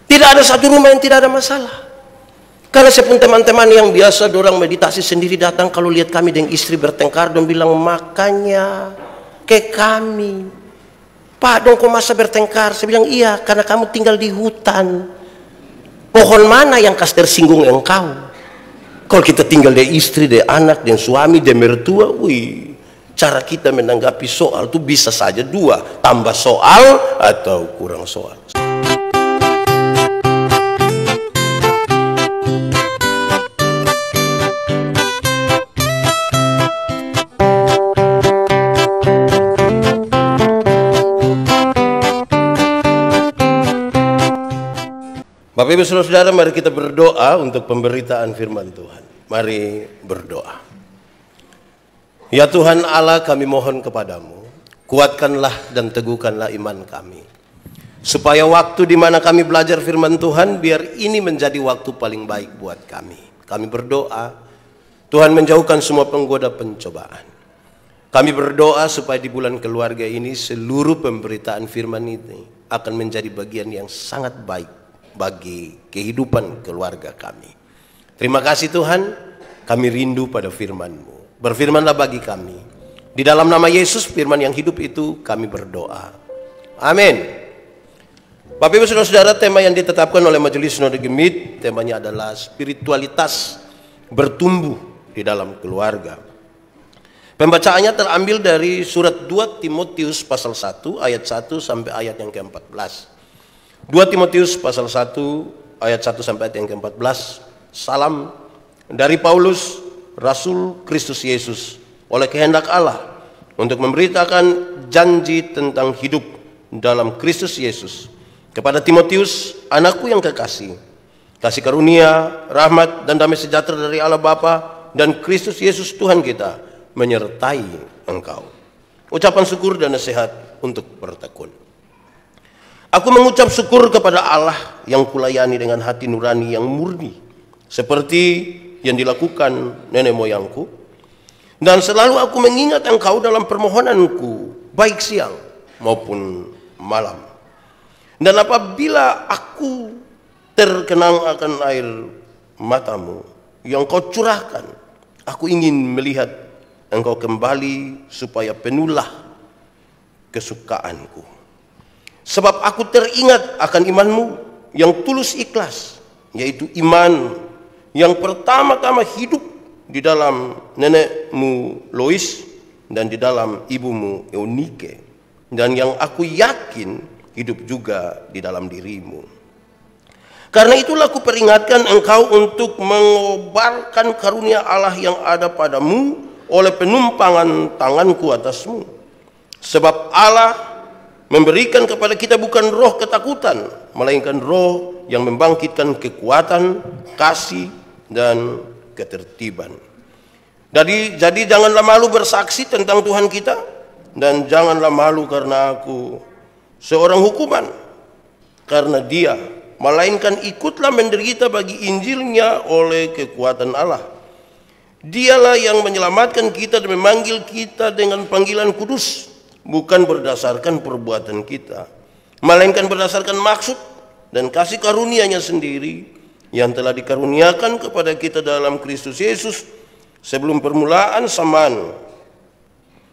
Tidak ada satu rumah yang tidak ada masalah. Karena sepun teman-teman yang biasa dorang meditasi sendiri datang, kalau lihat kami dengan istri bertengkar, dong bilang, makanya ke kami, Pak, dong kok masa bertengkar? Saya bilang, iya, karena kamu tinggal di hutan. Pohon mana yang kas tersinggung engkau? Kalau kita tinggal di istri, di anak, di suami, di mertua, wih, cara kita menanggapi soal itu bisa saja dua, tambah soal atau kurang soal. Bapak Ibu Saudara-saudara, mari kita berdoa untuk pemberitaan firman Tuhan. Mari berdoa. Ya Tuhan Allah, kami mohon kepadamu, kuatkanlah dan teguhkanlah iman kami. Supaya waktu di mana kami belajar firman Tuhan, biar ini menjadi waktu paling baik buat kami. Kami berdoa, Tuhan menjauhkan semua penggoda pencobaan. Kami berdoa supaya di bulan keluarga ini, seluruh pemberitaan firman ini akan menjadi bagian yang sangat baik bagi kehidupan keluarga kami. Terima kasih Tuhan, kami rindu pada firman-Mu. Berfirmanlah bagi kami. Di dalam nama Yesus, firman yang hidup itu, kami berdoa. Amin. Bapak Ibu Saudara-saudara, tema yang ditetapkan oleh Majelis Sinode Gemit, temanya adalah spiritualitas bertumbuh di dalam keluarga. Pembacaannya terambil dari surat 2 Timotius pasal 1 ayat 1 sampai ayat yang ke-14. 2 Timotius pasal 1 ayat 1 sampai ayat yang ke-14. Salam dari Paulus, Rasul Kristus Yesus, oleh kehendak Allah, untuk memberitakan janji tentang hidup dalam Kristus Yesus kepada Timotius, anakku yang kekasih. Kasih karunia, rahmat dan damai sejahtera dari Allah Bapa dan Kristus Yesus Tuhan kita menyertai engkau. Ucapan syukur dan nasihat untuk bertekun. Aku mengucap syukur kepada Allah yang kulayani dengan hati nurani yang murni, seperti yang dilakukan nenek moyangku. Dan selalu aku mengingat engkau dalam permohonanku, baik siang maupun malam. Dan apabila aku terkenang akan air matamu yang kau curahkan, aku ingin melihat engkau kembali supaya penuhlah kesukaanku. Sebab aku teringat akan imanmu yang tulus ikhlas, yaitu iman yang pertama-tama hidup di dalam nenekmu Lois dan di dalam ibumu Eunike, dan yang aku yakin hidup juga di dalam dirimu. Karena itulah aku peringatkan engkau untuk mengobarkan karunia Allah yang ada padamu oleh penumpangan tanganku atasmu. Sebab Allah memberikan kepada kita bukan roh ketakutan, melainkan roh yang membangkitkan kekuatan, kasih, dan ketertiban. Jadi janganlah malu bersaksi tentang Tuhan kita, dan janganlah malu karena aku seorang hukuman karena Dia, melainkan ikutlah menderita bagi Injilnya oleh kekuatan Allah. Dialah yang menyelamatkan kita dan memanggil kita dengan panggilan kudus, bukan berdasarkan perbuatan kita, melainkan berdasarkan maksud dan kasih karunia-Nya sendiri yang telah dikaruniakan kepada kita dalam Kristus Yesus sebelum permulaan zaman,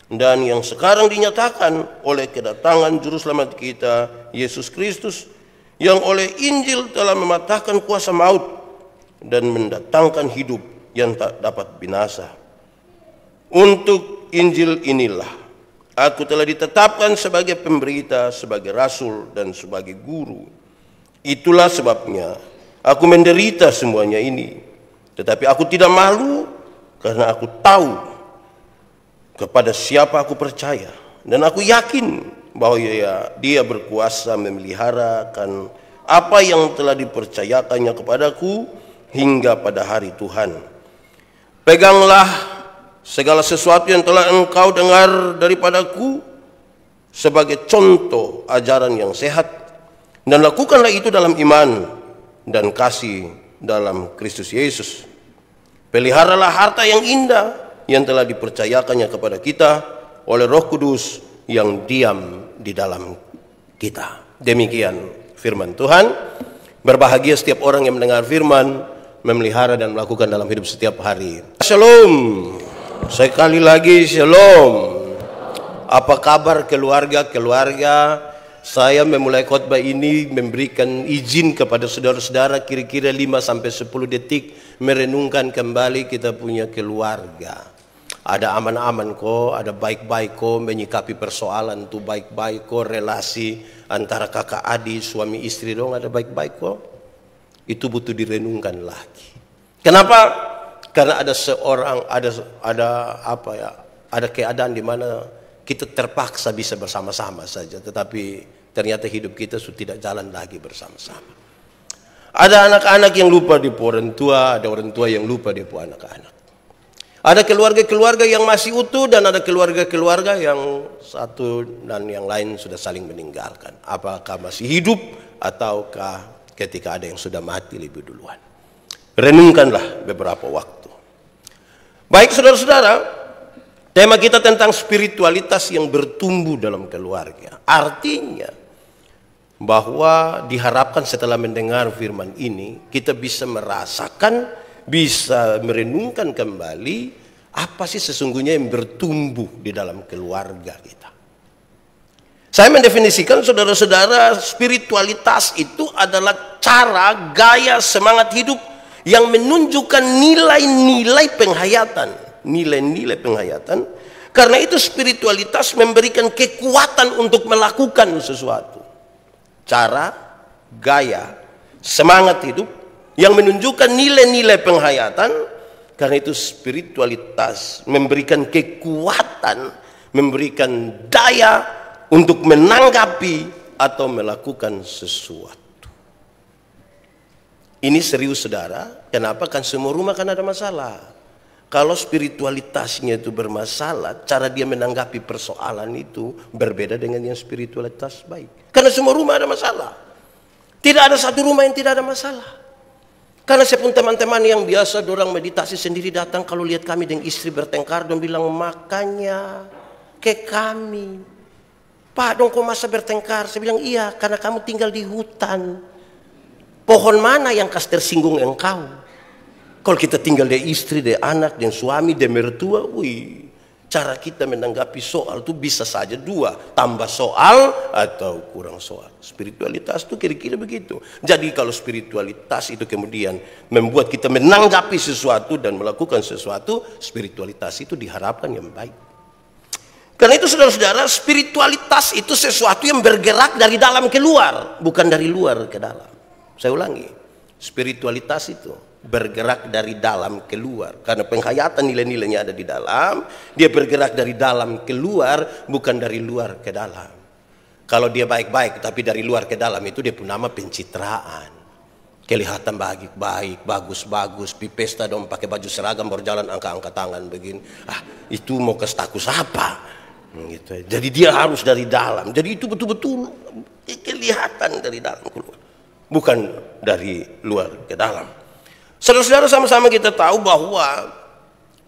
dan yang sekarang dinyatakan oleh kedatangan Juru Selamat kita, Yesus Kristus, yang oleh Injil telah mematahkan kuasa maut dan mendatangkan hidup yang tak dapat binasa. Untuk Injil inilah aku telah ditetapkan sebagai pemberita, sebagai rasul, dan sebagai guru. Itulah sebabnya aku menderita semuanya ini. Tetapi aku tidak malu, karena aku tahu kepada siapa aku percaya. Dan aku yakin bahwa Dia berkuasa memeliharakan apa yang telah dipercayakannya kepadaku hingga pada hari Tuhan. Peganglah segala sesuatu yang telah engkau dengar daripadaku sebagai contoh ajaran yang sehat, dan lakukanlah itu dalam iman dan kasih dalam Kristus Yesus. Peliharalah harta yang indah yang telah dipercayakannya kepada kita oleh Roh Kudus yang diam di dalam kita. Demikian firman Tuhan. Berbahagia setiap orang yang mendengar firman, memelihara dan melakukan dalam hidup setiap hari. Shalom. Sekali lagi shalom. Apa kabar keluarga-keluarga? Saya memulai khotbah ini memberikan izin kepada saudara-saudara kira-kira 5-10 detik merenungkan kembali kita punya keluarga. Ada aman-aman kok, ada baik-baik kok, menyikapi persoalan itu baik-baik kok, relasi antara kakak adik, suami istri dong ada baik-baik kok. Itu butuh direnungkan lagi. Kenapa? Karena ada seorang, ada keadaan di mana kita terpaksa bisa bersama-sama saja, tetapi ternyata hidup kita sudah tidak jalan lagi bersama-sama. Ada anak-anak yang lupa di orang tua, ada orang tua yang lupa di anak-anak. Ada keluarga-keluarga yang masih utuh dan ada keluarga-keluarga yang satu dan yang lain sudah saling meninggalkan. Apakah masih hidup ataukah ketika ada yang sudah mati lebih duluan. Renungkanlah beberapa waktu. Baik saudara-saudara, tema kita tentang spiritualitas yang bertumbuh dalam keluarga. Artinya bahwa diharapkan setelah mendengar firman ini kita bisa merasakan, bisa merenungkan kembali apa sih sesungguhnya yang bertumbuh di dalam keluarga kita. Saya mendefinisikan saudara-saudara, spiritualitas itu adalah cara, gaya, semangat hidup yang menunjukkan nilai-nilai penghayatan. Nilai-nilai penghayatan. Karena itu spiritualitas memberikan kekuatan untuk melakukan sesuatu. Cara, gaya, semangat hidup yang menunjukkan nilai-nilai penghayatan. Karena itu spiritualitas memberikan kekuatan, memberikan daya untuk menanggapi atau melakukan sesuatu. Ini serius saudara. Kenapa? Kan semua rumah kan ada masalah. Kalau spiritualitasnya itu bermasalah, cara dia menanggapi persoalan itu berbeda dengan yang spiritualitas baik. Karena semua rumah ada masalah. Tidak ada satu rumah yang tidak ada masalah. Karena saya pun teman-teman yang biasa dorang meditasi sendiri datang kalau lihat kami dengan istri bertengkar dan bilang, makanya ke kami, Pak dong kok masa bertengkar? Saya bilang iya, karena kamu tinggal di hutan. Pohon mana yang kas tersinggung engkau? Kalau kita tinggal di istri, di anak, di suami, di mertua, cara kita menanggapi soal itu bisa saja dua, tambah soal atau kurang soal. Spiritualitas itu kira-kira begitu. Jadi kalau spiritualitas itu kemudian membuat kita menanggapi sesuatu dan melakukan sesuatu, spiritualitas itu diharapkan yang baik. Karena itu saudara-saudara, spiritualitas itu sesuatu yang bergerak dari dalam keluar, bukan dari luar ke dalam. Saya ulangi, spiritualitas itu bergerak dari dalam keluar. Karena penghayatan nilai-nilainya ada di dalam, dia bergerak dari dalam keluar, bukan dari luar ke dalam. Kalau dia baik-baik tapi dari luar ke dalam, itu dia pun nama pencitraan. Kelihatan baik-baik, bagus-bagus, pi pesta dong pakai baju seragam berjalan angka-angka tangan begini. Itu mau ke status apa? Gitu. Jadi dia harus dari dalam. Jadi itu betul-betul kelihatan dari dalam keluar, bukan dari luar ke dalam. Saudara-saudara, sama-sama kita tahu bahwa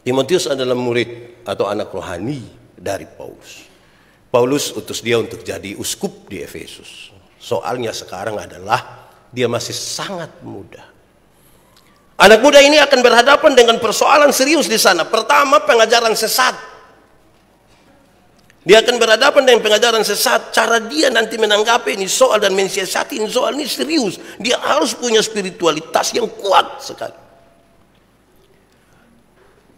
Timotius adalah murid atau anak rohani dari Paulus. Paulus utus dia untuk jadi uskup di Efesus. Soalnya sekarang adalah dia masih sangat muda. Anak muda ini akan berhadapan dengan persoalan serius di sana. Pertama, pengajaran sesat. Dia akan berhadapan dengan pengajaran sesat. Cara dia nanti menanggapi ini soal dan mensiasati ini soal ini serius. Dia harus punya spiritualitas yang kuat sekali.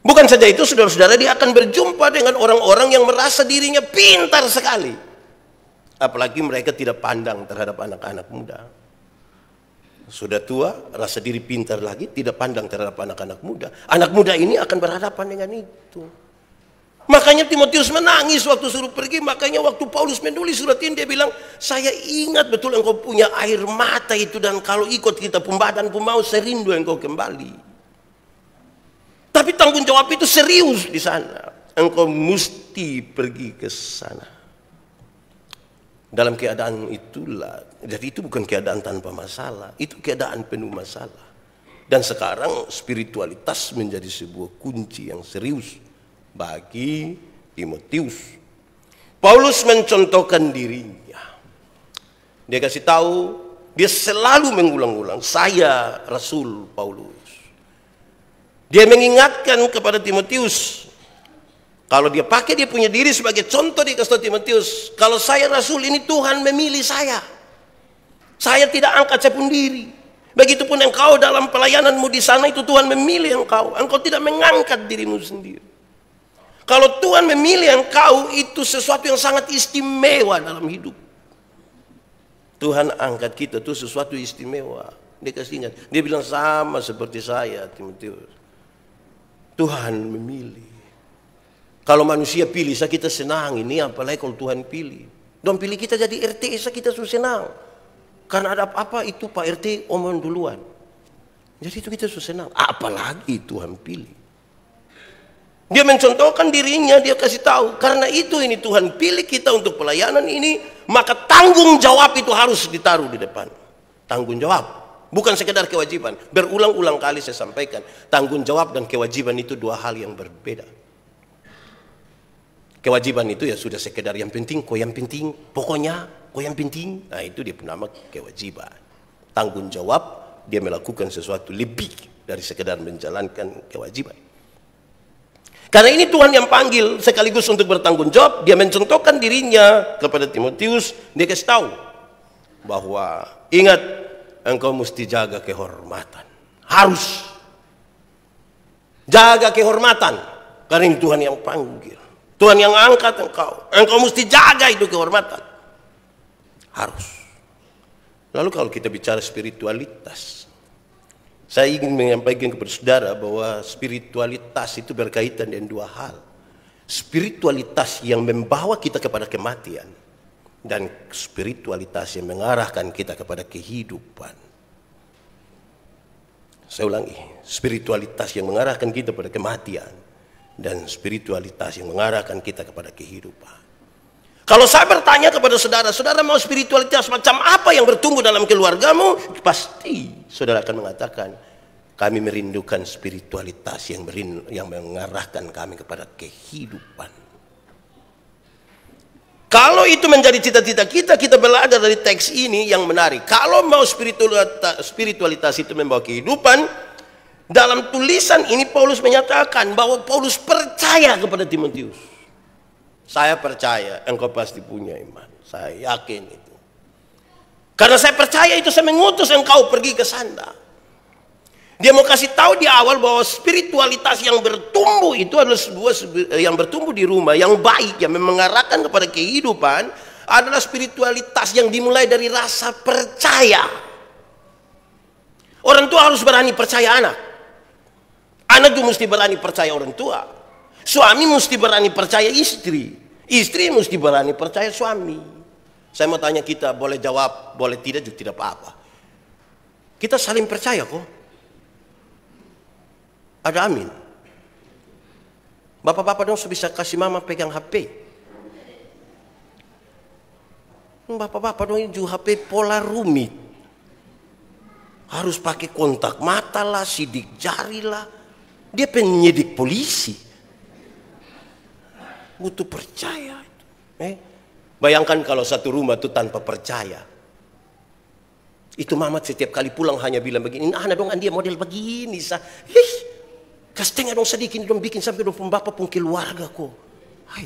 Bukan saja itu saudara-saudara, dia akan berjumpa dengan orang-orang yang merasa dirinya pintar sekali. Apalagi mereka tidak pandang terhadap anak-anak muda. Sudah tua, rasa diri pintar lagi, tidak pandang terhadap anak-anak muda. Anak muda ini akan berhadapan dengan itu. Makanya Timotius menangis waktu suruh pergi. Makanya waktu Paulus menulis surat ini, dia bilang, saya ingat betul engkau punya air mata itu, dan kalau ikut kita pembadan pun mau, saya rindu engkau kembali. Tapi tanggung jawab itu serius di sana. Engkau mesti pergi ke sana. Dalam keadaan itulah, jadi itu bukan keadaan tanpa masalah, itu keadaan penuh masalah. Dan sekarang spiritualitas menjadi sebuah kunci yang serius bagi Timotius. Paulus mencontohkan dirinya. Dia kasih tahu, Dia selalu mengulang-ulang, saya Rasul Paulus. Dia mengingatkan kepada Timotius, kalau dia pakai dia punya diri sebagai contoh, dia kasih tahu Timotius, kalau saya Rasul ini Tuhan memilih saya. Saya tidak angkat saya sendiri. Begitupun engkau dalam pelayananmu di sana itu Tuhan memilih engkau. Engkau tidak mengangkat dirimu sendiri. Kalau Tuhan memilih engkau itu sesuatu yang sangat istimewa dalam hidup. Tuhan angkat kita itu sesuatu istimewa. Dia kasih ingat. Dia bilang sama seperti saya Timotius. Tuhan memilih. Kalau manusia pilih, kita senang. Ini apalagi kalau Tuhan pilih. Dong pilih kita jadi RT, kita susah senang. Karena ada apa-apa itu Pak RT omong duluan. Jadi itu kita susah senang. Apalagi Tuhan pilih. Dia mencontohkan dirinya, dia kasih tahu. Karena itu ini Tuhan pilih kita untuk pelayanan ini. Maka tanggung jawab itu harus ditaruh di depan. Tanggung jawab. Bukan sekedar kewajiban. Berulang-ulang kali saya sampaikan. Tanggung jawab dan kewajiban itu dua hal yang berbeda. Kewajiban itu ya sudah sekedar yang penting, kok yang penting, pokoknya, kok yang penting. Nah itu dia nama kewajiban. Tanggung jawab, dia melakukan sesuatu lebih dari sekedar menjalankan kewajiban. Karena ini Tuhan yang panggil sekaligus untuk bertanggung jawab. Dia mencontohkan dirinya kepada Timotius. Dia kasih tahu bahwa ingat, engkau mesti jaga kehormatan. Harus jaga kehormatan. Karena ini Tuhan yang panggil. Tuhan yang angkat engkau. Engkau mesti jaga itu kehormatan. Harus. Lalu kalau kita bicara spiritualitas, saya ingin menyampaikan kepada saudara bahwa spiritualitas itu berkaitan dengan dua hal. Spiritualitas yang membawa kita kepada kematian. Dan spiritualitas yang mengarahkan kita kepada kehidupan. Saya ulangi. Spiritualitas yang mengarahkan kita kepada kematian. Dan spiritualitas yang mengarahkan kita kepada kehidupan. Kalau saya bertanya kepada saudara, saudara mau spiritualitas macam apa yang bertumbuh dalam keluargamu? Pasti saudara akan mengatakan, kami merindukan spiritualitas yang mengarahkan kami kepada kehidupan. Kalau itu menjadi cita-cita kita, kita belajar dari teks ini yang menarik. Kalau mau spiritualitas itu membawa kehidupan, dalam tulisan ini Paulus menyatakan bahwa Paulus percaya kepada Timotius. Saya percaya engkau pasti punya iman. Saya yakin itu. Karena saya percaya itu, saya mengutus engkau pergi ke sana. Dia mau kasih tahu di awal bahwa spiritualitas yang bertumbuh itu adalah sebuah yang bertumbuh di rumah, yang baik, yang mengarahkan kepada kehidupan, adalah spiritualitas yang dimulai dari rasa percaya. Orang tua harus berani percaya anak. Anak juga mesti berani percaya orang tua. Suami mesti berani percaya istri. Istri mesti berani percaya suami. Saya mau tanya kita, boleh jawab, boleh tidak juga tidak apa-apa. Kita saling percaya kok. Ada amin. Bapak-bapak dong bisa kasih mama pegang HP. Bapak-bapak dong juga HP pola rumit. Harus pakai kontak mata lah, sidik jari lah. Dia penyidik polisi. Butuh percaya. Bayangkan kalau satu rumah itu tanpa percaya. Itu mama setiap kali pulang hanya bilang begini, nah dong dia model begini. Kasih dong sedikit dong bikin sampai dong bapak pun keluarga kok. Hai,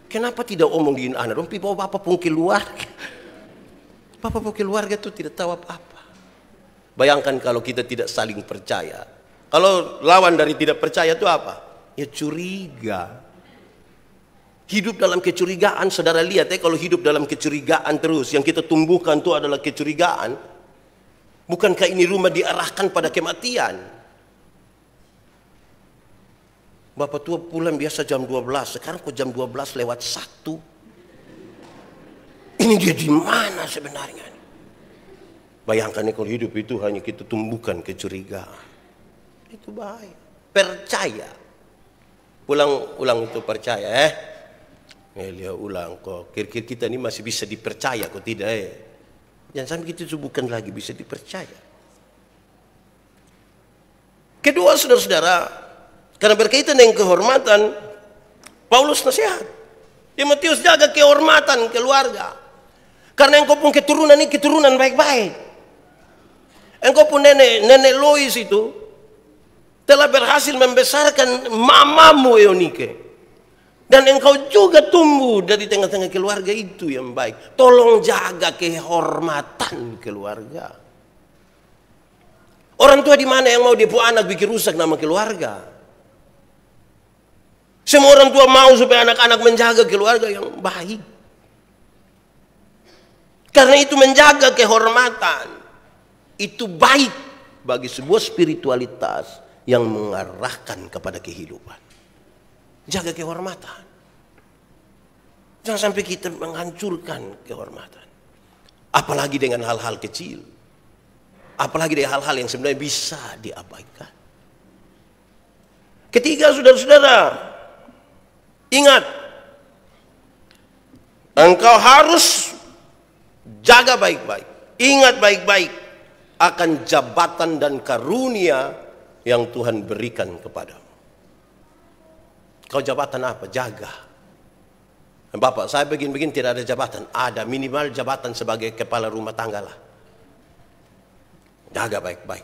kenapa tidak omong di anak dong bawa bapak pun keluarga. Bapak pun keluarga itu tidak tahu apa-apa. Bayangkan kalau kita tidak saling percaya. Kalau lawan dari tidak percaya itu apa? Ya curiga. Hidup dalam kecurigaan, saudara lihat kalau hidup dalam kecurigaan terus, yang kita tumbuhkan itu adalah kecurigaan. Bukankah ini rumah diarahkan pada kematian? Bapak tua pulang biasa jam 12, sekarang kok jam 12 lewat 1. Ini dia di mana sebenarnya? Bayangkan kalau hidup itu hanya kita tumbuhkan kecurigaan. Itu baik. Percaya. Ulang itu percaya. Lihat ulang kok. Kira-kira kita ini masih bisa dipercaya kok tidak Jangan sampai kita bukan lagi bisa dipercaya. Kedua saudara-saudara, karena berkaitan dengan kehormatan, Paulus nasihat. Timotius jaga kehormatan keluarga. Karena engkau pun keturunan ini keturunan baik-baik. Engkau pun nenek Lois itu telah berhasil membesarkan mamamu Eunike. Dan engkau juga tumbuh dari tengah-tengah keluarga itu yang baik. Tolong jaga kehormatan keluarga. Orang tua di mana yang mau dia punya anak bikin rusak nama keluarga? Semua orang tua mau supaya anak-anak menjaga keluarga yang baik. Karena itu menjaga kehormatan itu baik bagi sebuah spiritualitas yang mengarahkan kepada kehidupan. Jaga kehormatan. Jangan sampai kita menghancurkan kehormatan. Apalagi dengan hal-hal kecil. Apalagi dengan hal-hal yang sebenarnya bisa diabaikan. Ketiga, saudara-saudara, ingat, engkau harus jaga baik-baik. Ingat baik-baik akan jabatan dan karunia yang Tuhan berikan kepadamu. Kau jabatan apa? Jaga. Bapak, saya begini-begini tidak ada jabatan. Ada minimal jabatan sebagai kepala rumah tangga lah. Jaga baik-baik.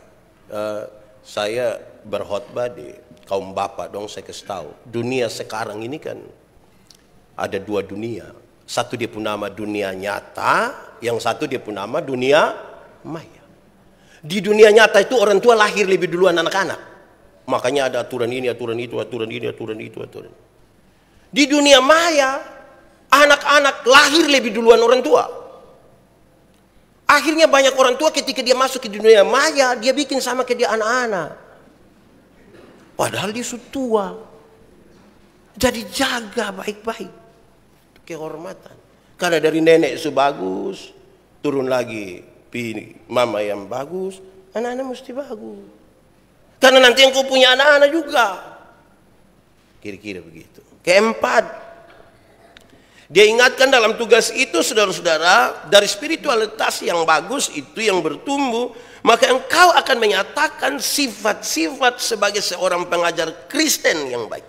Saya berkhotbah di kaum bapak dong, saya kasih tahu. Dunia sekarang ini kan ada dua dunia. Satu dia punya nama dunia nyata, yang satu dia punya nama dunia maya. Di dunia nyata itu orang tua lahir lebih duluan anak-anak. Makanya ada aturan ini, aturan itu, aturan ini, aturan itu, aturan. Di dunia maya, anak-anak lahir lebih duluan orang tua. Akhirnya banyak orang tua ketika dia masuk ke dunia maya, dia bikin sama ke dia anak-anak. Padahal dia sudah tua. Jadi jaga baik-baik kehormatan. Karena dari nenek itu bagus, turun lagi mama yang bagus, anak-anak mesti bagus. Karena nanti engkau punya anak-anak juga. Kira-kira begitu. Keempat, dia ingatkan dalam tugas itu, saudara-saudara, dari spiritualitas yang bagus itu yang bertumbuh, maka engkau akan menyatakan sifat-sifat sebagai seorang pengajar Kristen yang baik.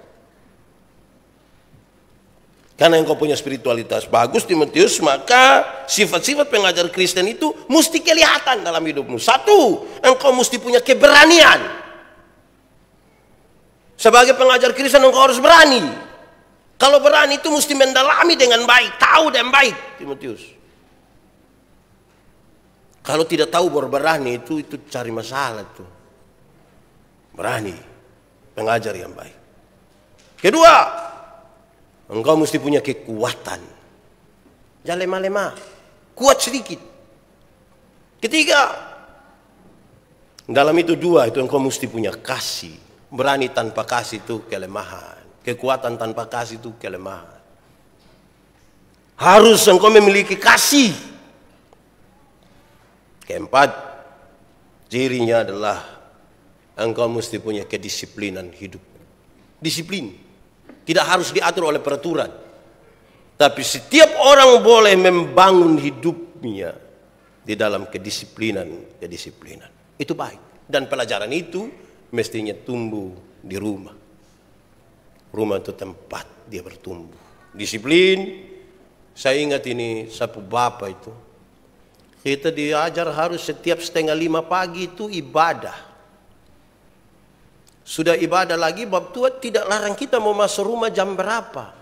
Karena engkau punya spiritualitas bagus, Timotius, maka sifat-sifat pengajar Kristen itu mesti kelihatan dalam hidupmu. Satu, engkau mesti punya keberanian. Sebagai pengajar Kristen engkau harus berani. Kalau berani itu mesti mendalami dengan baik, tahu dan baik, Timotius. Kalau tidak tahu baru berani itu cari masalah tuh. Berani, pengajar yang baik. Kedua, engkau mesti punya kekuatan. Jangan lemah-lemah, kuat sedikit. Ketiga, dalam itu dua itu engkau mesti punya kasih. Berani tanpa kasih itu kelemahan. Kekuatan tanpa kasih itu kelemahan. Harus engkau memiliki kasih. Keempat, cirinya adalah engkau mesti punya kedisiplinan hidup. Disiplin. Tidak harus diatur oleh peraturan. Tapi setiap orang boleh membangun hidupnya di dalam kedisiplinan. Itu baik. Dan pelajaran itu mestinya tumbuh di rumah. Rumah itu tempat dia bertumbuh. Disiplin. Saya ingat ini sapu bapak itu. Kita diajar harus setiap 4:30 pagi itu ibadah. Sudah ibadah lagi, bab tua tidak larang kita mau masuk rumah jam berapa.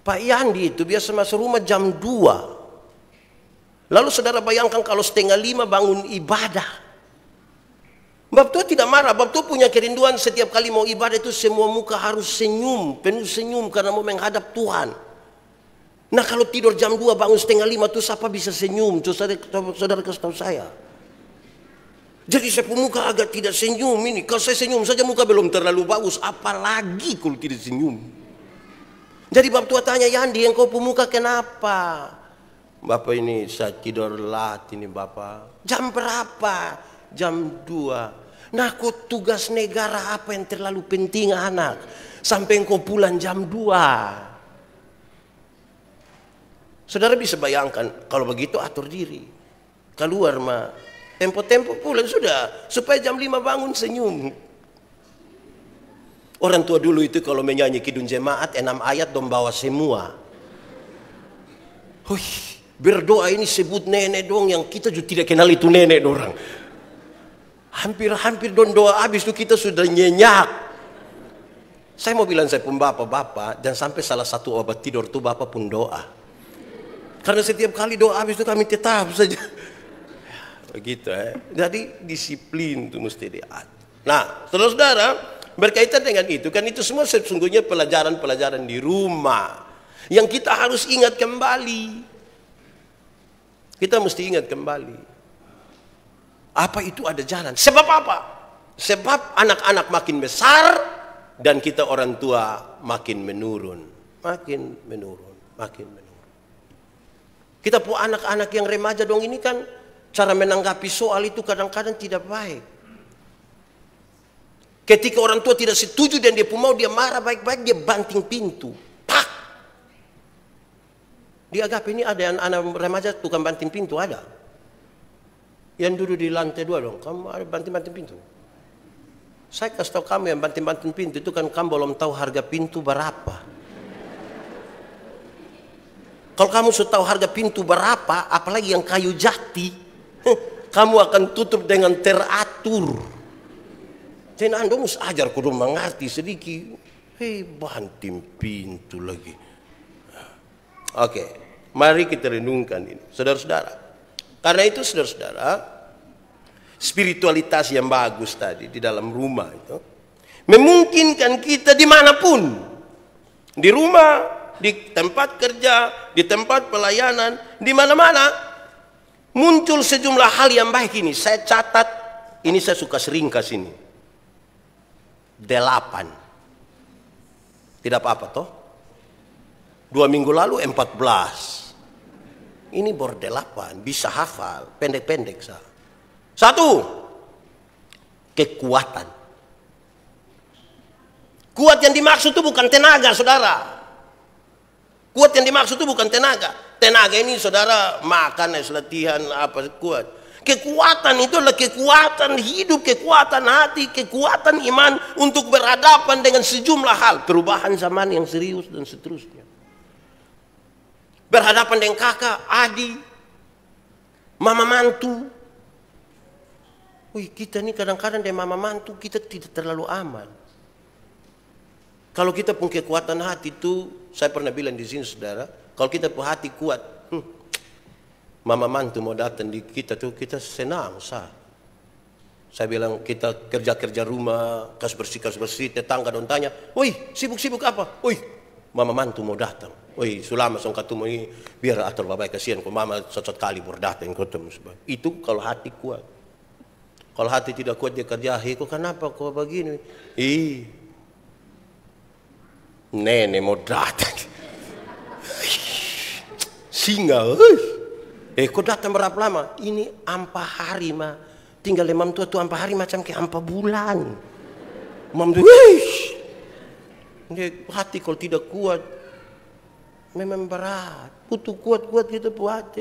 Pak Yandi itu biasa masuk rumah jam 2. Lalu saudara bayangkan kalau 4:30 bangun ibadah. Bab tua tidak marah, bab tua punya kerinduan setiap kali mau ibadah itu semua muka harus senyum, penuh senyum karena mau menghadap Tuhan. Nah kalau tidur jam 2 bangun 4:30 itu siapa bisa senyum? Saudara kasih tahu saya. Jadi saya pun muka agak tidak senyum ini. Kalau saya senyum saja muka belum terlalu bagus, apalagi kalau tidak senyum. Jadi bab tua tanya, Yandi engkau pun muka kenapa? Bapak ini saya tidur lat ini bapak. Jam berapa? Jam 2. Nah kok tugas negara apa yang terlalu penting anak? Sampai engkau pulang jam 2. Saudara bisa bayangkan kalau begitu atur diri. Keluar mah tempo-tempo pulang sudah. Supaya jam 5 bangun senyum. Orang tua dulu itu kalau menyanyi kidung jemaat 6 ayat dong bawa semua. Berdoa ini sebut nenek dong, yang kita juga tidak kenal itu nenek dorang. Hampir don doa habis itu kita sudah nyenyak. Saya mau bilang saya pun bapak-bapak, dan sampai salah satu obat tidur tuh bapak pun doa. Karena setiap kali doa habis itu kami tetap saja. Begitu Jadi disiplin itu mesti diatur. Nah, saudara-saudara, berkaitan dengan itu, kan itu semua sesungguhnya pelajaran-pelajaran di rumah yang kita harus ingat kembali. Kita mesti ingat kembali. Apa itu ada jalan? Sebab apa? Sebab anak-anak makin besar dan kita orang tua makin menurun. Makin menurun. Kita punya anak-anak yang remaja dong, ini kan cara menanggapi soal itu kadang-kadang tidak baik. Ketika orang tua tidak setuju dan dia mau, dia marah baik-baik, dia banting pintu. Pak! Di Agape ini ada yang anak remaja tukang banting pintu, ada. Yang duduk di lantai 2 dong, kamu ada banting-banting pintu. Saya kasih tahu kamu yang banting-banting pintu itu kan kamu belum tahu harga pintu berapa. Kalau kamu sudah tahu harga pintu berapa, apalagi yang kayu jati, kamu akan tutup dengan teratur. Jadi Anda mesti ajar kudu mengerti sedikit. Banting pintu lagi. Oke, mari kita renungkan ini, saudara-saudara. Karena itu saudara-saudara, spiritualitas yang bagus tadi di dalam rumah itu memungkinkan kita dimanapun, di rumah, di tempat kerja, di tempat pelayanan, di mana-mana muncul sejumlah hal yang baik ini. Saya catat, ini saya suka seringkas ini. 8. Tidak apa-apa toh. 2 minggu lalu 14. Ini baru 8, bisa hafal, pendek-pendek sah. 1, kekuatan. Kuat yang dimaksud itu bukan tenaga, saudara. Kuat yang dimaksud itu bukan tenaga. Tenaga ini saudara makan, latihan, apa kuat. Kekuatan itu adalah kekuatan hidup, kekuatan hati, kekuatan iman untuk berhadapan dengan sejumlah hal. Perubahan zaman yang serius dan seterusnya. Berhadapan dengan kakak, adik, mama mantu. Kita ini kadang-kadang dengan mama mantu kita tidak terlalu aman. Kalau kita punya kekuatan hati itu, saya pernah bilang di sini saudara, kalau kita punya hati kuat, mama mantu mau datang di kita tuh kita senang sah. Saya bilang kita kerja-kerja rumah, kas bersih, tetangga don tanya, sibuk-sibuk apa? Mama mantu mau datang. Sulama song ketemu ini biar atur babai kasihan kok mama sosot kali berdatang ketemu. Itu kalau hati kuat. Kalau hati tidak kuat dia kerja, kok kenapa kok begini? Nenek mau datang. Singa. Kok datang berapa lama? Ini ampa hari mah. Tinggal imam tua tuh ampa hari macam kayak ampa bulan. Imam tuh, hati kalau tidak kuat memang berat, butuh kuat-kuat gitu buat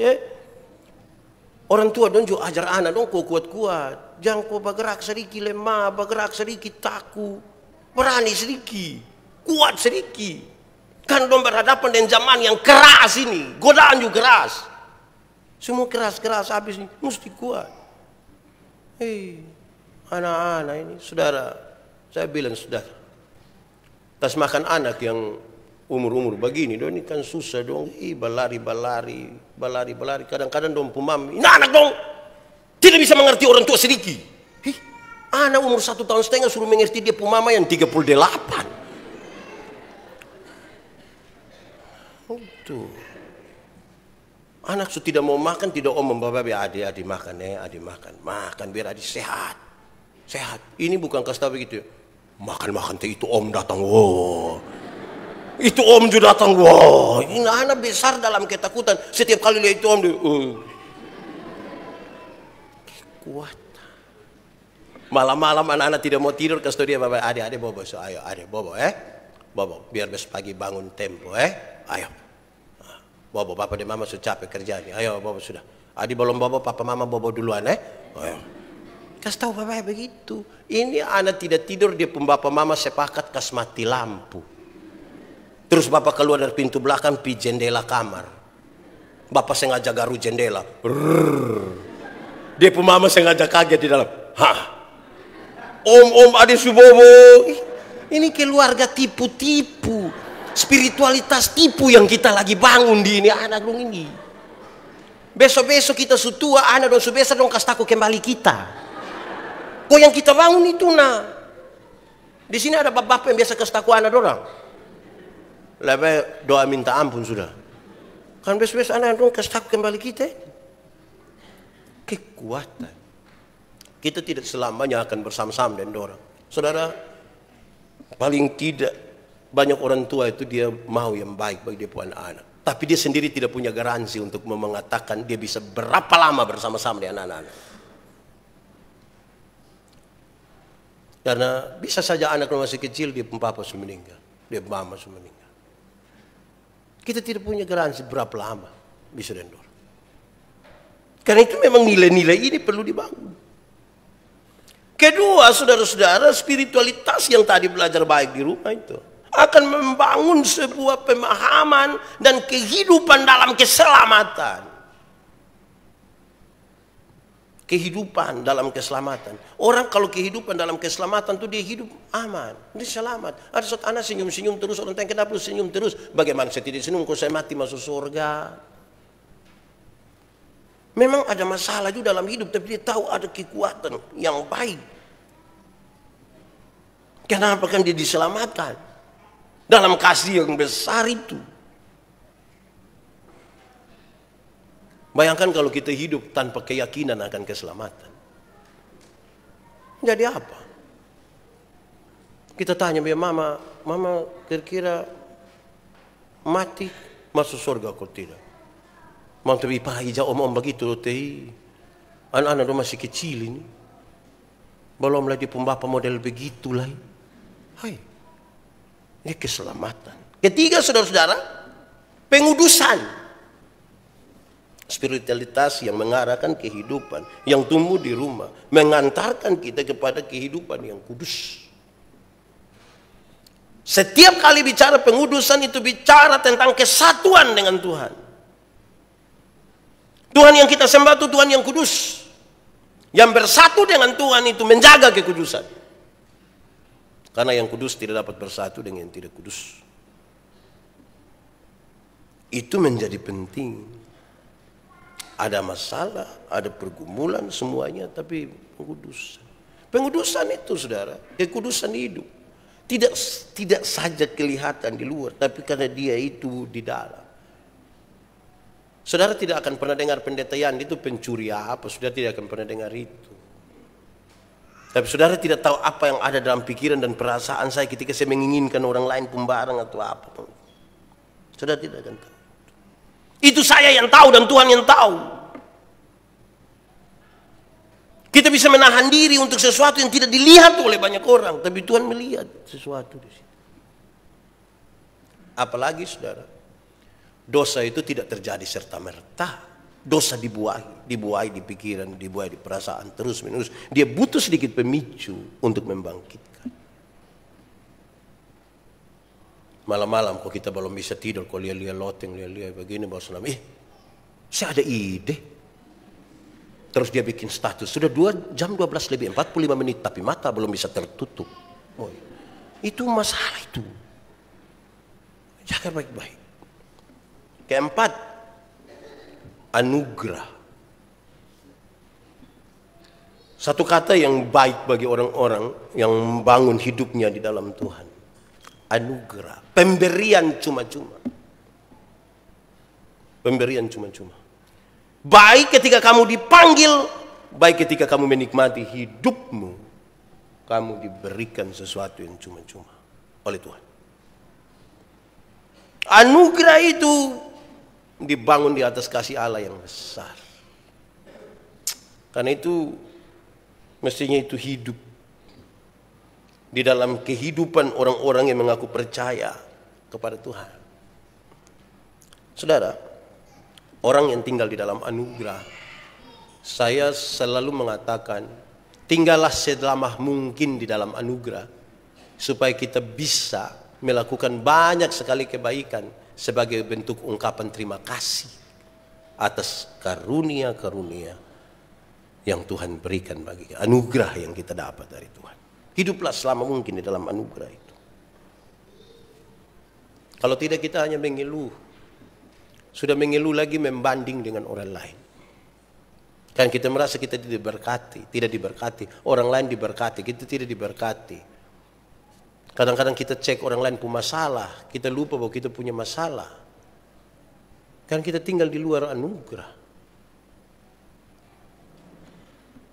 orang tua dong juga ajar anak dong kok kuat-kuat, jangan kau bergerak sedikit lemah, bergerak sedikit takut, berani sedikit, kuat sedikit, kan dong berhadapan dengan zaman yang keras ini, godaan juga keras, semua keras habis ini, mesti kuat. Anak-anak ini, saudara, saya bilang saudara, tas makan anak yang umur begini dong, ini kan susah dong, balari, kadang-kadang dong pumam, ini anak dong, tidak bisa mengerti orang tua sedikit. Anak umur 1,5 tahun suruh mengerti dia pumama yang 38. Tuh. Anak sudah tidak mau makan, tidak membawa adik makan, adik makan biar adik sehat. Ini bukan kasih tahu begitu. Makan itu om datang, itu om juga datang, ini anak besar dalam ketakutan. Setiap kali lihat itu om dia, kuat. Malam-malam anak-anak tidak mau tidur, kasih tahu dia, bapak, adik bobo, ayo adik bobo, bobo, biar besok pagi bangun tempo, ayo, bobo, papa dan mama sudah capek kerjanya, ayo bobo sudah. Adik belum bobo, papa mama bobo duluan, ayo. Kasih tahu bapak begitu. Ini anak tidak tidur, dia pun bapak mama sepakat kas mati lampu. Terus bapak keluar dari pintu belakang, pi jendela kamar. Bapak sengaja garu jendela. Dia pun mama sengaja kaget di dalam. Hah? Om adik subobo. Ini keluarga tipu-tipu. Spiritualitas tipu yang kita lagi bangun di ini anak dong ini. Besok-besok kita sutua anak dong subesa dong kas taku kembali kita. Kok yang kita bangun itu nah. Di sini ada bapak yang biasa kas taku anak orang. Lebih doa minta ampun sudah. Kan besok-besok anak dong kas taku kembali kita. Kekuatan. Kita tidak selamanya akan bersama-sama dengan orang. Saudara, paling tidak banyak orang tua itu dia mau yang baik bagi dia punya anak. Tapi dia sendiri tidak punya garansi untuk mengatakan dia bisa berapa lama bersama-sama dengan anak-anak. Karena bisa saja anak masih kecil dia papa sudah meninggal. Dia mama sudah meninggal. Kita tidak punya garansi berapa lama bisa dengan orang. Karena itu memang nilai-nilai ini perlu dibangun. Kedua, saudara-saudara, spiritualitas yang tadi belajar baik di rumah itu akan membangun sebuah pemahaman dan kehidupan dalam keselamatan. Kehidupan dalam keselamatan. Orang kalau kehidupan dalam keselamatan itu dia hidup aman, dia selamat. Ada suatu anak senyum-senyum terus, orang tanya kenapa lu senyum terus? Bagaimana saya tidak senyum kalau saya mati masuk surga? Memang ada masalah juga dalam hidup, tapi dia tahu ada kekuatan yang baik. Kenapa kan dia diselamatkan? Dalam kasih yang besar itu. Bayangkan kalau kita hidup tanpa keyakinan akan keselamatan. Jadi apa? Kita tanya biar mama kira-kira mati masuk surga atau tidak? Mau tapi pahija om begitu teh. Anak-anak masih kecil ini. Belum lagi pembapa model begitulah. Hai. Ini keselamatan. Ketiga, saudara-saudara, pengudusan. Spiritualitas yang mengarahkan kehidupan, yang tumbuh di rumah, mengantarkan kita kepada kehidupan yang kudus. Setiap kali bicara pengudusan itu bicara tentang kesatuan dengan Tuhan. Tuhan yang kita sembah itu Tuhan yang kudus. Yang bersatu dengan Tuhan itu menjaga kekudusan. Karena yang kudus tidak dapat bersatu dengan yang tidak kudus. Itu menjadi penting. Ada masalah, ada pergumulan semuanya, tapi pengudusan. Pengudusan itu saudara, kekudusan hidup. Tidak saja kelihatan di luar, tapi karena dia itu di dalam. Saudara tidak akan pernah dengar pendeta Yan itu pencuri apa, saudara tidak akan pernah dengar itu. Tapi saudara tidak tahu apa yang ada dalam pikiran dan perasaan saya ketika saya menginginkan orang lain pembarang atau apa. Saudara tidak akan tahu. Itu saya yang tahu dan Tuhan yang tahu. Kita bisa menahan diri untuk sesuatu yang tidak dilihat oleh banyak orang, tapi Tuhan melihat sesuatu di situ. Apalagi saudara, dosa itu tidak terjadi serta-merta. Dosa dibuahi di pikiran, dibuahi di perasaan, terus menerus. Dia butuh sedikit pemicu untuk membangkitkan. Malam-malam kok kita belum bisa tidur, kok lihat-lihat loteng, lihat-lihat begini, baru salam, saya ada ide. Terus dia bikin status, sudah jam 12 lebih 45 menit, tapi mata belum bisa tertutup. Oh, itu masalah itu. Jaga baik-baik. Keempat, anugerah. Satu kata yang baik bagi orang-orang yang membangun hidupnya di dalam Tuhan. Anugerah. Pemberian cuma-cuma. Pemberian cuma-cuma. Baik ketika kamu dipanggil, baik ketika kamu menikmati hidupmu, kamu diberikan sesuatu yang cuma-cuma oleh Tuhan. Anugerah itu dibangun di atas kasih Allah yang besar. Karena itu mestinya itu hidup di dalam kehidupan orang-orang yang mengaku percaya kepada Tuhan. Saudara, orang yang tinggal di dalam anugerah, saya selalu mengatakan, tinggallah selama mungkin di dalam anugerah, supaya kita bisa melakukan banyak sekali kebaikan sebagai bentuk ungkapan terima kasih atas karunia-karunia yang Tuhan berikan bagi kita, anugerah yang kita dapat dari Tuhan. Hiduplah selama mungkin di dalam anugerah itu. Kalau tidak kita hanya mengeluh. Sudah mengeluh lagi membanding dengan orang lain. Kan kita merasa kita tidak diberkati. Orang lain diberkati, kita tidak diberkati. Kadang-kadang kita cek orang lain punya masalah, kita lupa bahwa kita punya masalah. Kan kita tinggal di luar anugerah.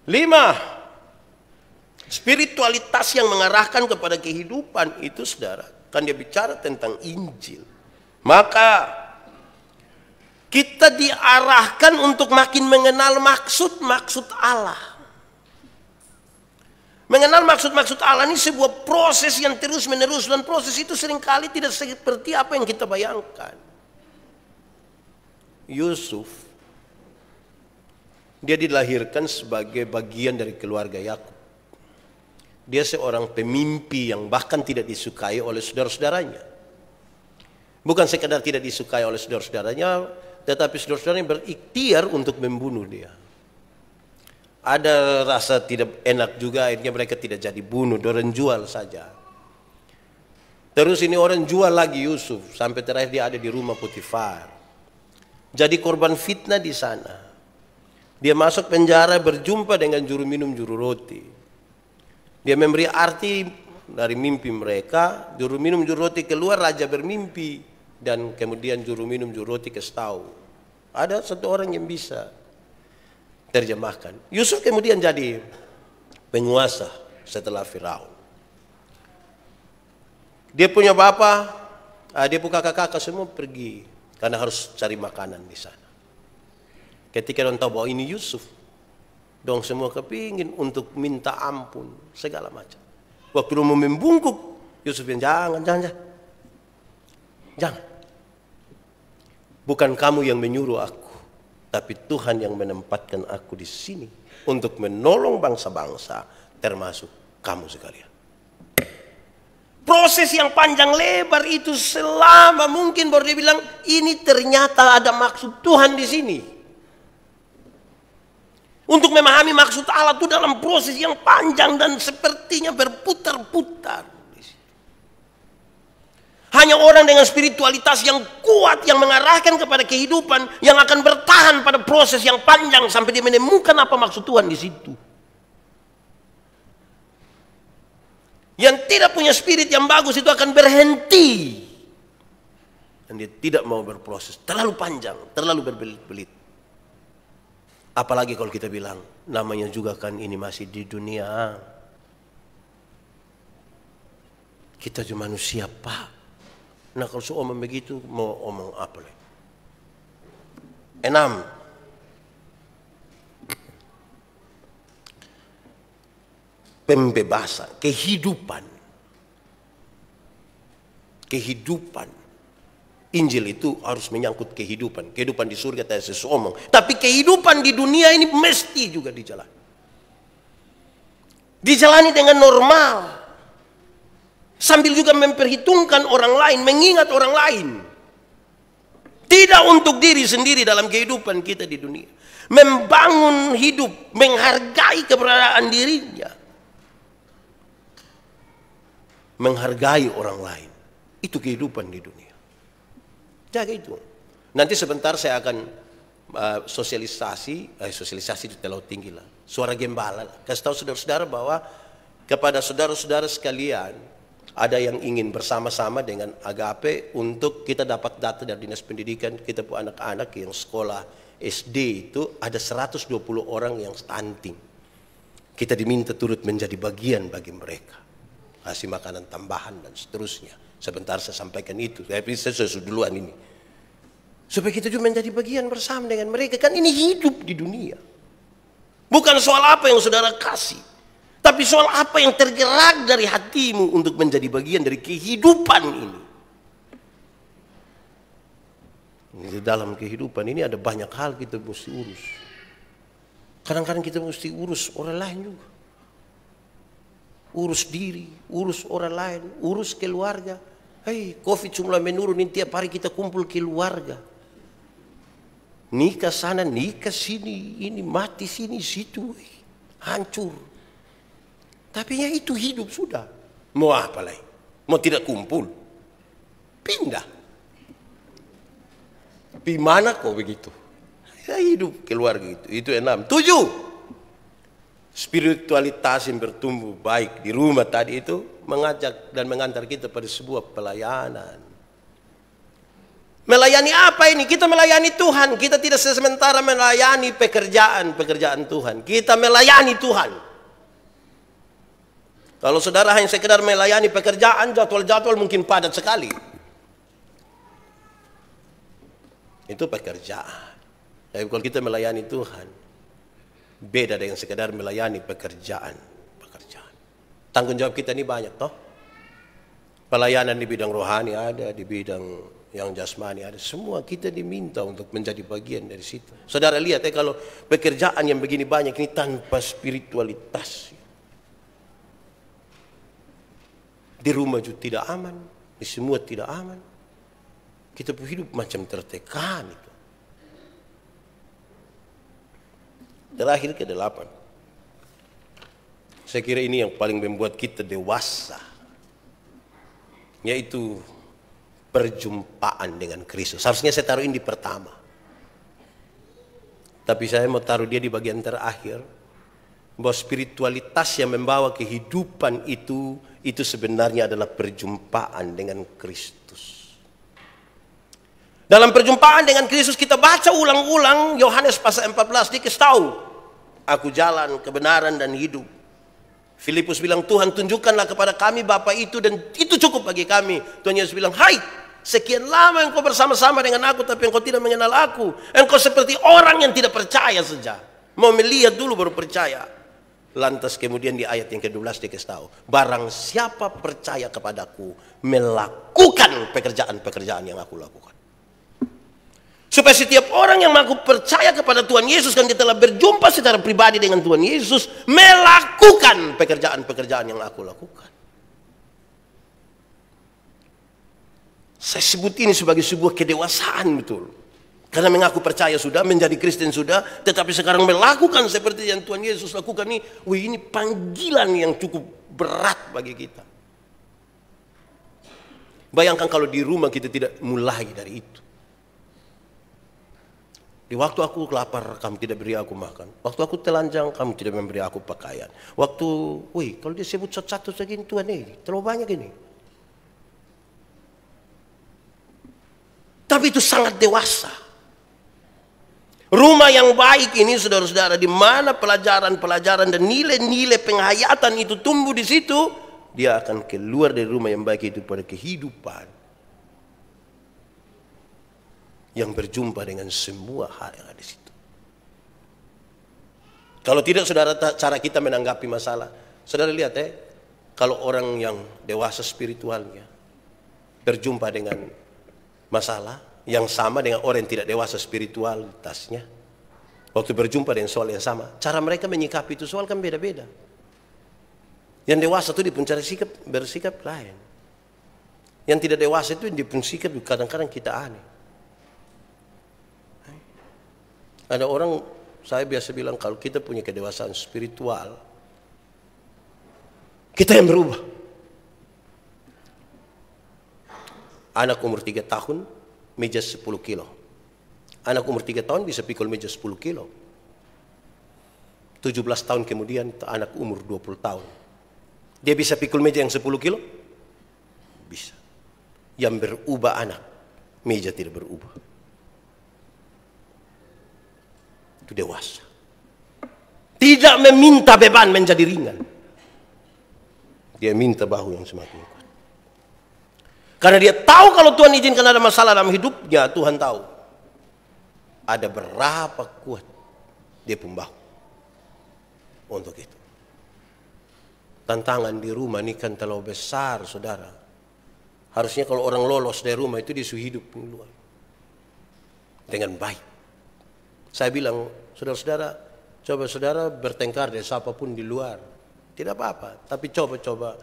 5. Spiritualitas yang mengarahkan kepada kehidupan itu, saudara, kan dia bicara tentang Injil. Maka kita diarahkan untuk makin mengenal maksud-maksud Allah. Mengenal maksud-maksud Allah ini sebuah proses yang terus-menerus, dan proses itu seringkali tidak seperti apa yang kita bayangkan. Yusuf, dia dilahirkan sebagai bagian dari keluarga Yakub. Dia seorang pemimpi yang bahkan tidak disukai oleh saudara-saudaranya. Bukan sekadar tidak disukai oleh saudara-saudaranya, tetapi saudara-saudaranya berikhtiar untuk membunuh dia. Ada rasa tidak enak juga, akhirnya mereka tidak jadi bunuh, orang jual saja. Terus ini orang jual lagi Yusuf, sampai terakhir dia ada di rumah Potifar. Jadi korban fitnah di sana. Dia masuk penjara, berjumpa dengan juru minum juru roti. Dia memberi arti dari mimpi mereka. Juru minum juru roti keluar, raja bermimpi, dan kemudian juru minum juru roti kasih tahu. Ada satu orang yang bisa terjemahkan. Yusuf kemudian jadi penguasa setelah Firaun. Dia punya bapak, dia punya kakak-kakak semua pergi karena harus cari makanan di sana. Ketika orang tahu bahwa ini Yusuf, dong semua kepingin untuk minta ampun segala macam. Waktu mau membungkuk, Yusuf bilang jangan. Bukan kamu yang menyuruh aku, tapi Tuhan yang menempatkan aku di sini untuk menolong bangsa-bangsa, termasuk kamu sekalian. Proses yang panjang lebar itu selama mungkin baru dia bilang, ini ternyata ada maksud Tuhan di sini. Untuk memahami maksud Allah itu dalam proses yang panjang dan sepertinya berputar-putar. Hanya orang dengan spiritualitas yang kuat, yang mengarahkan kepada kehidupan, yang akan bertahan pada proses yang panjang sampai dia menemukan apa maksud Tuhan di situ. Yang tidak punya spirit yang bagus itu akan berhenti. Dan dia tidak mau berproses. Terlalu panjang, terlalu berbelit-belit. Apalagi kalau kita bilang, namanya juga kan ini masih di dunia. Kita cuma manusia, Pak. Nah kalau seomong begitu, mau omong apa lagi? 6. Pembebasan, kehidupan. Injil itu harus menyangkut kehidupan. Kehidupan di surga tidak seseomong. Tapi kehidupan di dunia ini mesti juga dijalani. Dijalani dengan normal. Sambil juga memperhitungkan orang lain, mengingat orang lain. Tidak untuk diri sendiri dalam kehidupan kita di dunia. Membangun hidup, menghargai keberadaan dirinya. Menghargai orang lain. Itu kehidupan di dunia. Jaga itu. Nanti sebentar saya akan sosialisasi itu terlalu tinggi lah. Suara gembala. Kasih tahu saudara-saudara bahwa kepada saudara-saudara sekalian, ada yang ingin bersama-sama dengan Agape untuk kita dapat data dari Dinas Pendidikan. Kita punya anak-anak yang sekolah SD itu ada 120 orang yang stunting. Kita diminta turut menjadi bagian bagi mereka. Kasih makanan tambahan dan seterusnya. Sebentar saya sampaikan itu. Tapi saya sudah duluan ini. Supaya kita juga menjadi bagian bersama dengan mereka. Kan ini hidup di dunia. Bukan soal apa yang saudara kasih. Tapi soal apa yang tergerak dari hatimu untuk menjadi bagian dari kehidupan ini. Di dalam kehidupan ini ada banyak hal kita mesti urus. Kadang-kadang kita mesti urus orang lain juga. Urus diri, urus orang lain, urus keluarga. Hei, COVID mulai menurun, ini tiap hari kita kumpul keluarga. Nikah sana, nikah sini, ini mati sini, situ, hancur. Tapi ya itu hidup sudah. Mau apa lagi? Mau tidak kumpul? Pindah. Tapi mana kok begitu? Ya hidup keluarga itu 6. 7. Spiritualitas yang bertumbuh baik di rumah tadi itu mengajak dan mengantar kita pada sebuah pelayanan. Melayani apa ini? Kita melayani Tuhan. Kita tidak sementara melayani pekerjaan Tuhan. Kita melayani Tuhan. Kalau saudara hanya sekedar melayani pekerjaan, jadwal-jadwal mungkin padat sekali. Itu pekerjaan. Tapi kalau kita melayani Tuhan, beda dengan sekedar melayani pekerjaan. Tanggung jawab kita ini banyak toh. Pelayanan di bidang rohani ada, di bidang yang jasmani ada. Semua kita diminta untuk menjadi bagian dari situ. Saudara lihat kalau pekerjaan yang begini banyak ini tanpa spiritualitas. Di rumah juga tidak aman, di semua tidak aman. Kita hidup macam tertekan itu. Terakhir ke-8. Saya kira ini yang paling membuat kita dewasa, yaitu perjumpaan dengan Kristus. Harusnya saya taruh ini di pertama, tapi saya mau taruh dia di bagian terakhir. Bahwa spiritualitas yang membawa kehidupan itu sebenarnya adalah perjumpaan dengan Kristus. Dalam perjumpaan dengan Kristus kita baca ulang-ulang Yohanes pasal 14, dia kasih tahu, aku jalan, kebenaran dan hidup. Filipus bilang, Tuhan tunjukkanlah kepada kami Bapa itu dan itu cukup bagi kami. Tuhan Yesus bilang, hai, sekian lama engkau bersama-sama dengan aku tapi engkau tidak mengenal aku. Engkau seperti orang yang tidak percaya saja. Mau melihat dulu baru percaya. Lantas kemudian di ayat yang ke-12 dikasih tahu, barang siapa percaya kepadaku melakukan pekerjaan-pekerjaan yang aku lakukan. Supaya setiap orang yang mengaku percaya kepada Tuhan Yesus, kan dia telah berjumpa secara pribadi dengan Tuhan Yesus, melakukan pekerjaan-pekerjaan yang aku lakukan. Saya sebut ini sebagai sebuah kedewasaan betul. Karena mengaku percaya sudah, menjadi Kristen sudah, tetapi sekarang melakukan seperti yang Tuhan Yesus lakukan ini panggilan yang cukup berat bagi kita. Bayangkan kalau di rumah kita tidak mulai dari itu. Di waktu aku lapar, kamu tidak beri aku makan. Waktu aku telanjang, kamu tidak memberi aku pakaian. Waktu, kalau dia sebut satu-satu saja Tuhan ini, terlalu banyak ini. Tapi itu sangat dewasa. Rumah yang baik ini, saudara-saudara, di mana pelajaran-pelajaran dan nilai-nilai penghayatan itu tumbuh di situ, dia akan keluar dari rumah yang baik itu pada kehidupan yang berjumpa dengan semua hal yang ada di situ. Kalau tidak, saudara, cara kita menanggapi masalah, saudara lihat kalau orang yang dewasa spiritualnya berjumpa dengan masalah yang sama dengan orang yang tidak dewasa spiritualitasnya, waktu berjumpa dengan soal yang sama, cara mereka menyikapi itu soal kan beda-beda. Yang dewasa itu dia pun cara bersikap lain. Yang tidak dewasa itu dia pun sikap kadang-kadang kita aneh. Ada orang, saya biasa bilang kalau kita punya kedewasaan spiritual, kita yang berubah. Anak umur 3 tahun, meja 10 kilo. Anak umur 3 tahun bisa pikul meja 10 kilo. 17 tahun kemudian anak umur 20 tahun. Dia bisa pikul meja yang 10 kilo? Bisa. Yang berubah anak, meja tidak berubah. Itu dewasa. Tidak meminta beban menjadi ringan. Dia minta bahu yang semakin kuat. Karena dia tahu kalau Tuhan izinkan ada masalah dalam hidupnya, Tuhan tahu ada berapa kuat dia pun bahu untuk itu. Tantangan di rumah ini kan terlalu besar, saudara. Harusnya kalau orang lolos dari rumah itu disuruh hidup di luar dengan baik. Saya bilang, saudara-saudara, coba saudara bertengkar dengan siapapun di luar, tidak apa-apa. Tapi coba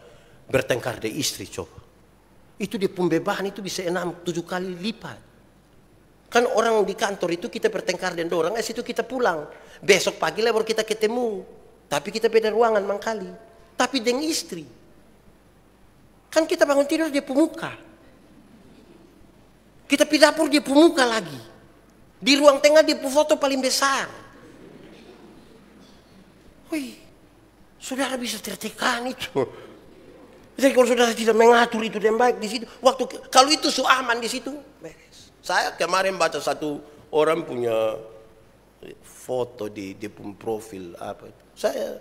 bertengkar dengan istri, coba. Itu dia pembebahan itu bisa 6-7 kali lipat. Kan orang di kantor itu kita bertengkar dengan orang, situ kita pulang. Besok pagi lah baru kita ketemu. Tapi kita beda ruangan mangkali. Tapi dengan istri. Kan kita bangun tidur dia pemuka. Kita pergi dapur dia pemuka lagi. Di ruang tengah dia foto paling besar. Wih, saudara bisa tertekan itu. Jadi kalau saudara tidak mengatur itu dengan baik di situ, kalau itu aman di situ, beres. Saya kemarin baca satu orang punya foto di profil apa itu. Saya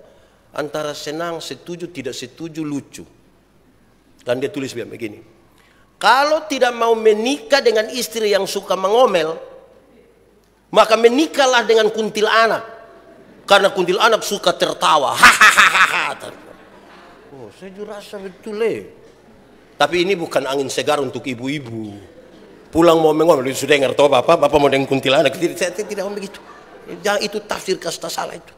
antara senang, setuju, tidak setuju, lucu. Dan dia tulis begini. Kalau tidak mau menikah dengan istri yang suka mengomel, maka menikahlah dengan kuntilanak. Karena kuntilanak suka tertawa. Hahaha. Oh, saya juga rasa betul Tapi ini bukan angin segar untuk ibu-ibu. Pulang mau mengomel, sudah dengar tahu bapak mau dengan kuntilanak. Saya tidak mau begitu. Jangan itu tafsir kasta salah itu.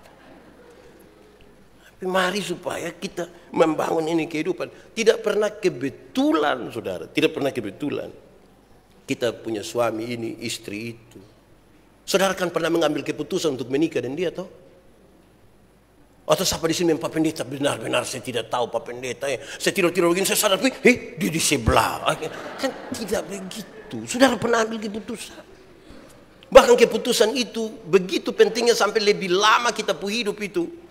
Tapi mari supaya kita membangun ini kehidupan. Tidak pernah kebetulan, saudara. Tidak pernah kebetulan. Kita punya suami ini, istri itu. Saudara kan pernah mengambil keputusan untuk menikah dengan dia, toh? Atau siapa di sini Pak Pendeta? Benar-benar saya tidak tahu Pak Pendeta. Saya tidur-tidur begini, saya sadar, dia di sebelah. Kan tidak begitu. Saudara pernah ambil keputusan. Bahkan keputusan itu begitu pentingnya sampai lebih lama kita hidup itu.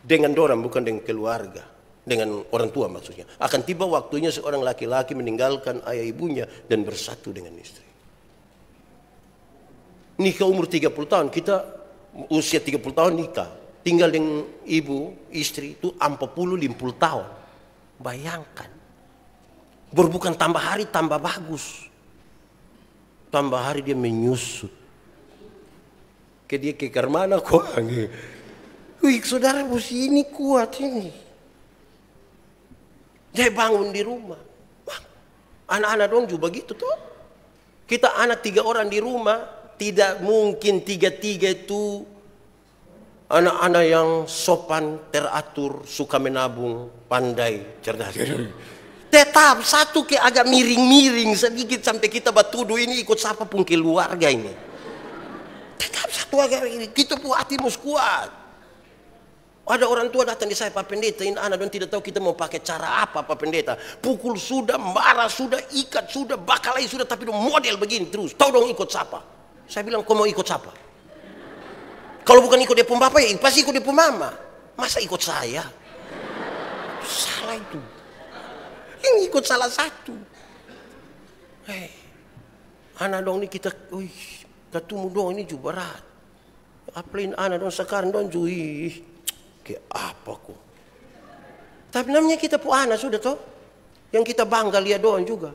Dengan orang, bukan dengan keluarga. Dengan orang tua maksudnya. Akan tiba waktunya seorang laki-laki meninggalkan ayah ibunya dan bersatu dengan istri. Nikah umur 30 tahun, kita usia 30 tahun nikah. Tinggal dengan ibu, istri itu 40-50 tahun. Bayangkan. Bukan tambah hari tambah bagus. Tambah hari dia menyusut. Dia kekar mana kok? Wih, saudara mesti ini kuat ini. Dia bangun di rumah. Anak-anak dong juga begitu tuh. Kita anak 3 orang di rumah, tidak mungkin 3-3 itu anak-anak yang sopan, teratur, suka menabung, pandai, cerdas. Tetap satu agak miring-miring sedikit sampai kita batudu ini ikut siapa pun keluarga ini. Tetap satu agak miring, kita pun hati mus kuat. Ada orang tua datang di saya, Pak Pendeta, ini anak dan tidak tahu kita mau pakai cara apa Pak Pendeta. Pukul sudah, marah sudah, ikat sudah, bakalai sudah, tapi model begini terus. Tahu dong ikut siapa? Saya bilang, kau mau ikut siapa? Kalau bukan ikut dia pun bapak, ya pasti ikut dia pun mama. Masa ikut saya? Salah itu. Ini ikut salah satu. Anak dong ini kita, ketemu dong ini juga berat. Apalagi anak dong sekarang dong juga. Kayak apa kok? Tapi namanya kita pun anak sudah toh. Yang kita bangga lihat doang juga.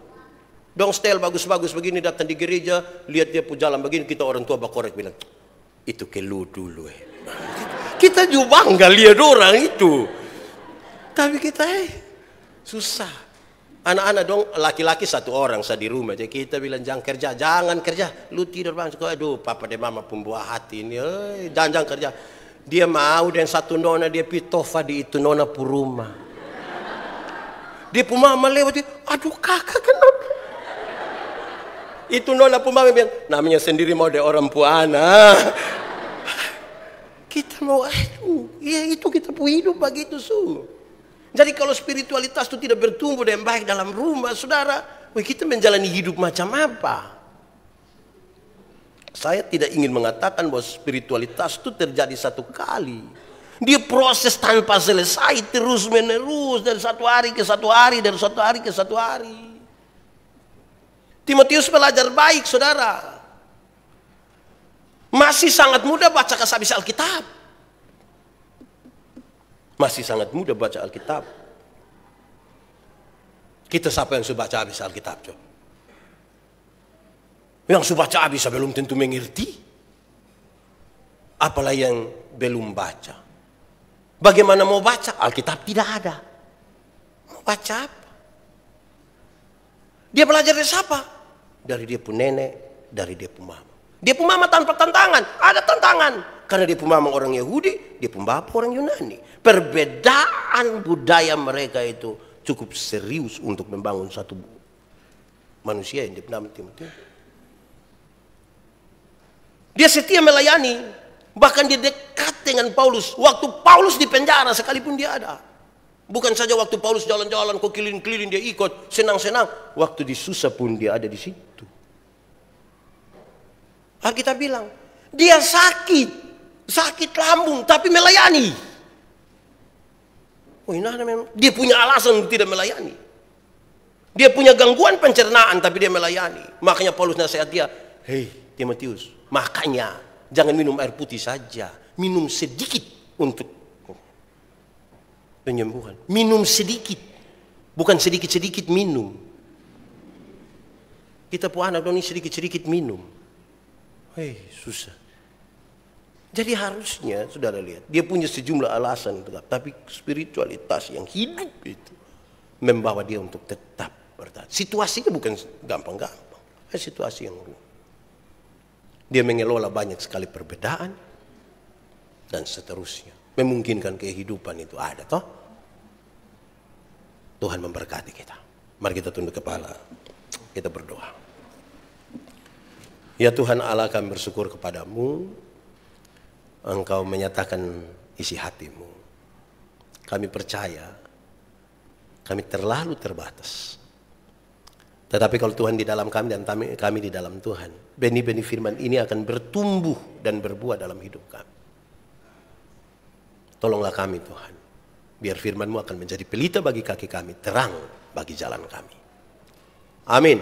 Dong style bagus-bagus begini datang di gereja, lihat dia pun jalan begini, kita orang tua bakorek bilang, itu kelu dulu Kita juga bangga lihat orang itu. Tapi kita susah. Anak-anak dong laki-laki 1 orang saya di rumah. Jadi kita bilang jangan kerja. Lu tidur bang. Aduh papa dan mama pembuah hati ini. Jangan kerja. Dia mau dan satu nona dia pitofa di itu nona pu rumah. Dia pu mama lewat, aduh kakak kenapa? Itu nona pu mama bilang, namanya sendiri mau ada orang pu anak. Kita mau ya itu kita pu hidup begitu su. Jadi kalau spiritualitas itu tidak bertumbuh dengan baik dalam rumah, saudara, kita menjalani hidup macam apa? Saya tidak ingin mengatakan bahwa spiritualitas itu terjadi satu kali. Dia proses tanpa selesai, terus menerus dari satu hari ke satu hari, dari satu hari ke satu hari. Timotius pelajar baik, saudara. Masih sangat muda baca habis Alkitab. Masih sangat muda baca Alkitab. Kita siapa yang sudah baca habis Alkitab, coba? Yang sudah baca habis belum tentu mengerti. Apalagi yang belum baca. Bagaimana mau baca? Alkitab tidak ada. Mau baca apa? Dia belajar dari siapa? Dari dia pun nenek, dari dia pun mama. Dia pun mama tanpa tantangan. Ada tantangan. Karena dia pun mama orang Yahudi, dia pun bapak orang Yunani. Perbedaan budaya mereka itu cukup serius untuk membangun satu manusia yang bernama Timotius. Dia setia melayani. Bahkan dia dekat dengan Paulus. Waktu Paulus di penjara sekalipun dia ada. Bukan saja waktu Paulus jalan-jalan, kok keliling-keliling dia ikut, senang-senang. Waktu disusah pun dia ada di situ. Alkitab bilang, dia sakit lambung, tapi melayani. Dia punya alasan untuk tidak melayani. Dia punya gangguan pencernaan, tapi dia melayani. Makanya Paulus nasihat dia, hei Timotius, makanya jangan minum air putih saja, minum sedikit untuk penyembuhan. Minum sedikit, bukan sedikit-sedikit minum. Kita pun anak doni sedikit-sedikit minum. Hei, susah. Jadi harusnya, saudara lihat, dia punya sejumlah alasan, tapi spiritualitas yang hidup itu membawa dia untuk tetap bertahan. Situasinya bukan gampang-gampang, situasi yang rumit. Dia mengelola banyak sekali perbedaan dan seterusnya. Memungkinkan kehidupan itu ada, toh? Tuhan memberkati kita. Mari kita tunduk kepala, kita berdoa. Ya Tuhan Allah, kami bersyukur kepadamu. Engkau menyatakan isi hatimu. Kami percaya kami terlalu terbatas. Tetapi kalau Tuhan di dalam kami dan kami di dalam Tuhan, benih-benih firman ini akan bertumbuh dan berbuah dalam hidup kami. Tolonglah kami Tuhan. Biar firman-Mu akan menjadi pelita bagi kaki kami, terang bagi jalan kami. Amin.